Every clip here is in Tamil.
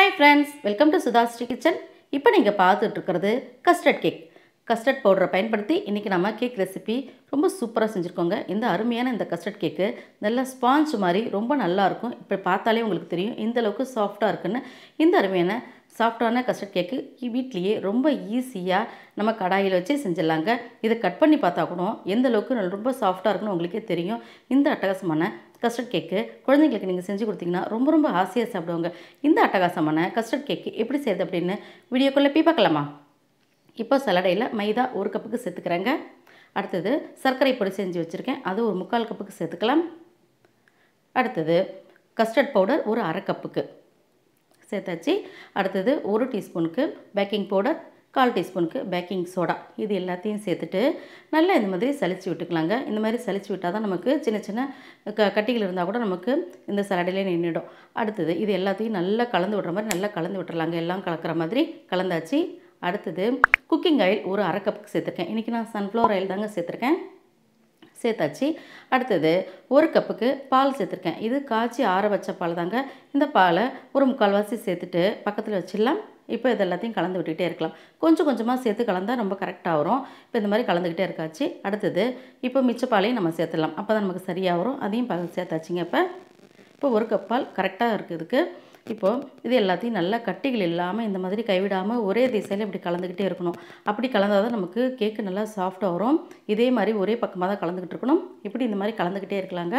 Hi friends, welcome to Sudha's Kitchen. இப்போ நீங்க பார்த்துட்டு இருக்கிறது கஸ்டர்ட் கேக். கஸ்டர்ட் பவுடரை பயன்படுத்தி இன்னைக்கு நம்ம கேக் ரெசிபி ரொம்ப சூப்பரா செஞ்சிருக்கோங்க. இந்த அருமையான இந்த கஸ்டர்ட் கேக் நல்ல ஸ்பாஞ்ச் மாதிரி ரொம்ப நல்லா இருக்கும். இப்போ பார்த்தாலே உங்களுக்கு தெரியும் இந்த அளவுக்கு சாஃப்ட்டா இருக்குன்னு. இந்த அருமையான சாஃப்ட்டான கஸ்டர்ட் கேக் வீட்லயே ரொம்ப ஈஸியா நம்ம கடாயில வச்சு செஞ்சிடலாங்க. இத கட் பண்ணி பார்த்தா கூட எந்த அளவுக்கு ரொம்ப சாஃப்ட்டா இருக்குன்னு உங்களுக்கே தெரியும். இந்த அட்டகாசமான கஸ்டர்ட் கேக் குழந்தைகளுக்கு நீங்க செஞ்சு கொடுத்தீங்கன்னா ரொம்ப ஆசையா சாப்பிடுவாங்க. இந்த அட்டகாசமான கஸ்டர்ட் கேக் எப்படி செய்யறது அப்படினு வீடியோக்குள்ள போய் பார்க்கலாமா? இப்போ சலடையில மைதா 1 கப்புக்கு சேர்த்துக்கறேங்க. அடுத்து சர்க்கரை பொடி செஞ்சு வச்சிருக்கேன். அது ஒரு 3/4 கப்புக்கு சேர்த்துக்கலாம். அடுத்து கஸ்டர்ட் பவுடர் ஒரு 1/2 கப்புக்கு சேர்த்தாச்சு. அடுத்து 1 டீஸ்பூனுக்கு பேக்கிங் பவுடர், 1/4 டீஸ்பூனுக்கு பேக்கிங் சோடா இது எல்லாத்தையும் சேர்த்துட்டு நல்லா இந்த மாதிரி சலிச்சு விட்டுக்கலாங்க. இந்த மாதிரி சலிச்சு விட்டால் தான் நமக்கு சின்ன சின்ன கட்டிகள் இருந்தால் கூட நமக்கு இந்த சலடையிலே நின்றுடும். அடுத்தது இது எல்லாத்தையும் நல்லா கலந்து விடுற மாதிரி நல்லா கலந்து விட்டுறலாங்க. எல்லாம் கலக்கிற மாதிரி கலந்தாச்சு. அடுத்தது குக்கிங் ஆயில் ஒரு 1/2 கப்புக்கு சேர்த்துருக்கேன். இன்றைக்கி நான் சன்ஃப்ளவர் ஆயில் தாங்க சேர்த்துருக்கேன். சேர்த்தாச்சு. அடுத்தது 1 கப்புக்கு பால் சேர்த்துருக்கேன். இது காய்ச்சி ஆற வச்ச பால் தாங்க. இந்த பாலை ஒரு 3/4 வாசி சேர்த்துட்டு பக்கத்தில் வச்சிடலாம். இப்போ இது எல்லாத்தையும் கலந்து விட்டுகிட்டே இருக்கலாம். கொஞ்சம் கொஞ்சமாக சேர்த்து கலந்தால் ரொம்ப கரெக்டாக வரும். இப்போ இந்த மாதிரி கலந்துக்கிட்டே இருக்காச்சு. அடுத்தது இப்போ மிச்ச பாலையும் நம்ம சேர்த்துடலாம். அப்போ தான் நமக்கு சரியாக வரும். அதையும் சேர்த்தாச்சுங்க. இப்போ 1 கப் பால் கரெக்டாக இருக்குதுக்கு. இப்போது இது எல்லாத்தையும் நல்லா கட்டிகள் இல்லாமல் இந்த மாதிரி கைவிடாமல் ஒரே திசையில் இப்படி கலந்துக்கிட்டே இருக்கணும். அப்படி கலந்தால் தான் நமக்கு கேக்கு நல்லா சாஃப்டாக வரும். இதே மாதிரி ஒரே பக்கமாக தான் கலந்துக்கிட்டு இருக்கணும். இப்படி இந்த மாதிரி கலந்துக்கிட்டே இருக்கலாங்க.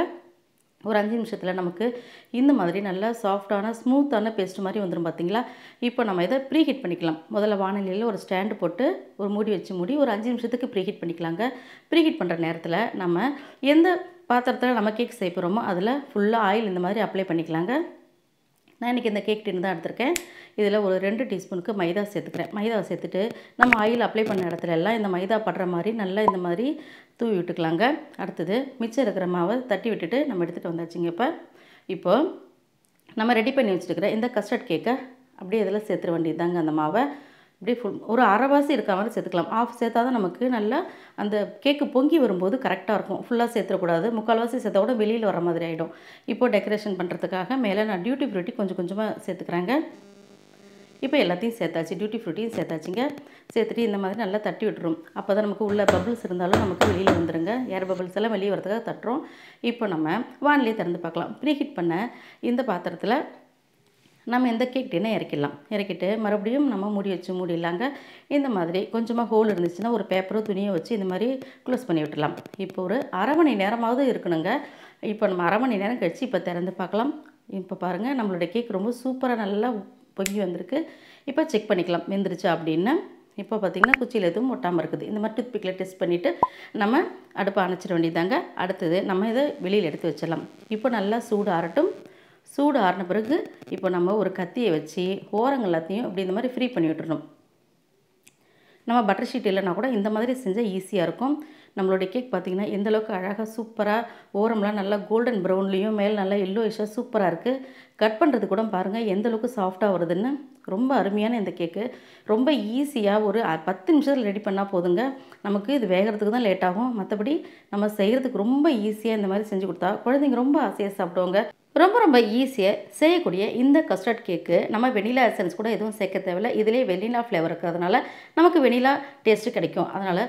ஒரு 5 நிமிஷத்தில் நமக்கு இந்த மாதிரி நல்லா சாஃப்டான ஸ்மூத்தான பேஸ்ட் மாதிரி வந்துடும் பார்த்தீங்களா? இப்போ நம்ம இதை ப்ரீஹீட் பண்ணிக்கலாம். முதல்ல வானிலையில் ஒரு ஸ்டாண்டு போட்டு ஒரு மூடி வச்சு மூடி ஒரு 5 நிமிஷத்துக்கு ப்ரீஹீட் பண்ணிக்கலாங்க. ப்ரீஹீட் பண்ணுற நேரத்தில் நம்ம எந்த பாத்திரத்தில் நம்ம கேக் செய்ய போகிறோமோ அதில் ஃபுல்லாக ஆயில் இந்த மாதிரி அப்ளை பண்ணிக்கலாங்க. நான் இன்றைக்கி இந்த கேக் டின் தான் எடுத்திருக்கேன். இதில் ஒரு 2 டீஸ்பூனுக்கு மைதா சேர்த்துக்கிறேன். மைதாவை சேர்த்துட்டு நம்ம ஆயில் அப்ளை பண்ண இடத்துல எல்லாம் இந்த மைதா படுற மாதிரி நல்லா இந்த மாதிரி தூவி விட்டுக்கலாங்க. அடுத்தது மிச்சம் இருக்கிற மாவை தட்டி விட்டுட்டு நம்ம எடுத்துகிட்டு வந்தாச்சுங்க. இப்போது நம்ம ரெடி பண்ணி வச்சுருக்கிற இந்த கஸ்டர்ட் கேக்கை அப்படியே இதில் சேர்த்துற வேண்டியது தாங்க. அந்த மாவை இப்படி ஒரு அரைவாசி இருக்க மாதிரி சேர்த்துக்கலாம். ஆஃப் சேர்த்தா தான் நமக்கு நல்லா அந்த கேக்கு பொங்கி வரும்போது கரெக்டாக இருக்கும். ஃபுல்லாக சேர்த்துக்கூடாது. 3/4 வாசி சேர்த்தா கூட வெளியில் வர மாதிரி ஆகிடும். இப்போது டெக்கரேஷன் பண்ணுறதுக்காக மேலே நான் டியூட்டி ஃப்ரூட்டி கொஞ்சம் கொஞ்சமாக சேர்த்துக்கிறேங்க. இப்போ எல்லாத்தையும் சேர்த்தாச்சு. டியூட்டி ஃப்ரூட்டியும் சேர்த்தாச்சுங்க. சேர்த்துட்டு இந்த மாதிரி நல்லா தட்டி விட்டுரும். அப்போ தான் நமக்கு உள்ள பபிள்ஸ் இருந்தாலும் நமக்கு வெளியில் வந்துடுங்க. ஏர் பபிள்ஸ் எல்லாம் வெளியே வரதுக்காக தட்டுறோம். இப்போ நம்ம வானிலையை திறந்து பார்க்கலாம். ப்ரீஹீட் பண்ண இந்த பாத்திரத்தில் நம்ம இந்த கேக் டின்னை இறக்கிட்டு மறுபடியும் நம்ம மூடி வச்சு மூடிடலாங்க. இந்த மாதிரி கொஞ்சமாக ஹோல் இருந்துச்சுன்னா ஒரு பேப்பரோ துணியோ வச்சு இந்த மாதிரி க்ளோஸ் பண்ணி விட்டுடலாம். இப்போ ஒரு 1/2 மணி நேரமாவது இருக்கணுங்க. இப்போ நம்ம 1/2 மணி நேரம் கழித்து இப்போ திறந்து பார்க்கலாம். இப்போ பாருங்கள் நம்மளுடைய கேக் ரொம்ப சூப்பராக நல்லா பொங்கி வந்திருக்கு. இப்போ செக் பண்ணிக்கலாம் வெந்துருச்சா அப்படின்னு. இப்போ பார்த்திங்கன்னா குச்சியில் எதுவும் ஒட்டாமல் இருக்குது. இந்த மாதிரி டூத்பிக்கில் டெஸ்ட் பண்ணிவிட்டு நம்ம அடுப்பை அணைச்சிட வேண்டியதாங்க. அடுத்தது நம்ம இதை வெளியில் எடுத்து வச்சிடலாம். இப்போ நல்லா சூடு ஆறட்டும். சூடு ஆறின பிறகு இப்போ நம்ம ஒரு கத்தியை வச்சு ஓரங்கள் எல்லாத்தையும் இப்படி இந்த மாதிரி ஃப்ரீ பண்ணி விட்டுறணும். நம்ம பட்டர் ஷீட் இல்லைனா கூட இந்த மாதிரி செஞ்சால் ஈஸியாக இருக்கும். நம்மளுடைய கேக் பார்த்திங்கன்னா எந்தளவுக்கு அழகாக சூப்பராக ஓரம்லாம் நல்லா கோல்டன் ப்ரௌன்லேயும் மேலே நல்லா எல்லோயிஷாக சூப்பராக இருக்குது. கட் பண்ணுறது கூட பாருங்கள் எந்தளவுக்கு சாஃப்டாக வருதுன்னு. ரொம்ப அருமையான இந்த கேக்கு ரொம்ப ஈஸியாக ஒரு 10 நிமிஷத்தில் ரெடி பண்ணால் போதுங்க. நமக்கு இது வேகிறதுக்கு தான் லேட் ஆகும். மற்றபடி நம்ம செய்கிறதுக்கு ரொம்ப ஈஸியாக இந்த மாதிரி செஞ்சு கொடுத்தா குழந்தைங்க ரொம்ப ஆசையாக சாப்பிடுவாங்க. ரொம்ப ஈஸியாக செய்யக்கூடிய இந்த கஸ்டர்ட் கேக்கு நம்ம வெனிலா எசன்ஸ் கூட எதுவும் சேர்க்க தேவையில்லை. இதிலே வெனிலா ஃப்ளேவர் இருக்கிறதுனால நமக்கு வெனிலா டேஸ்ட்டு கிடைக்கும். அதனால்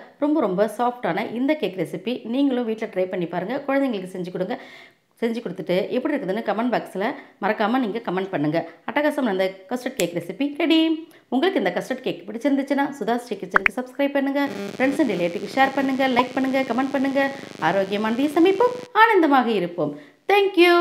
ரொம்ப சாஃப்டான இந்த கேக் ரெசிபி நீங்களும் வீட்டில் ட்ரை பண்ணி பாருங்கள். குழந்தைங்களுக்கு செஞ்சு கொடுங்க. செஞ்சு கொடுத்துட்டு எப்படி இருக்குதுன்னு கமெண்ட் பாக்ஸில் மறக்காமல் நீங்கள் கமெண்ட் பண்ணுங்கள். அட்டகாசம் அந்த கஸ்டர்ட் கேக் ரெசிபி ரெடி. உங்களுக்கு இந்த கஸ்டர்ட் கேக் பிடிச்சிருந்துச்சுன்னா சுதாஸ் கிச்சனுக்கு சப்ஸ்கிரைப் பண்ணுங்கள். ஃப்ரெண்ட்ஸ் அண்ட் ரிலேட்டிவ்க்கு ஷேர் பண்ணுங்கள், லைக் பண்ணுங்கள், கமெண்ட் பண்ணுங்கள். ஆரோக்கியமான சமைப்போம், ஆனந்தமாக இருப்போம். தேங்க்யூ.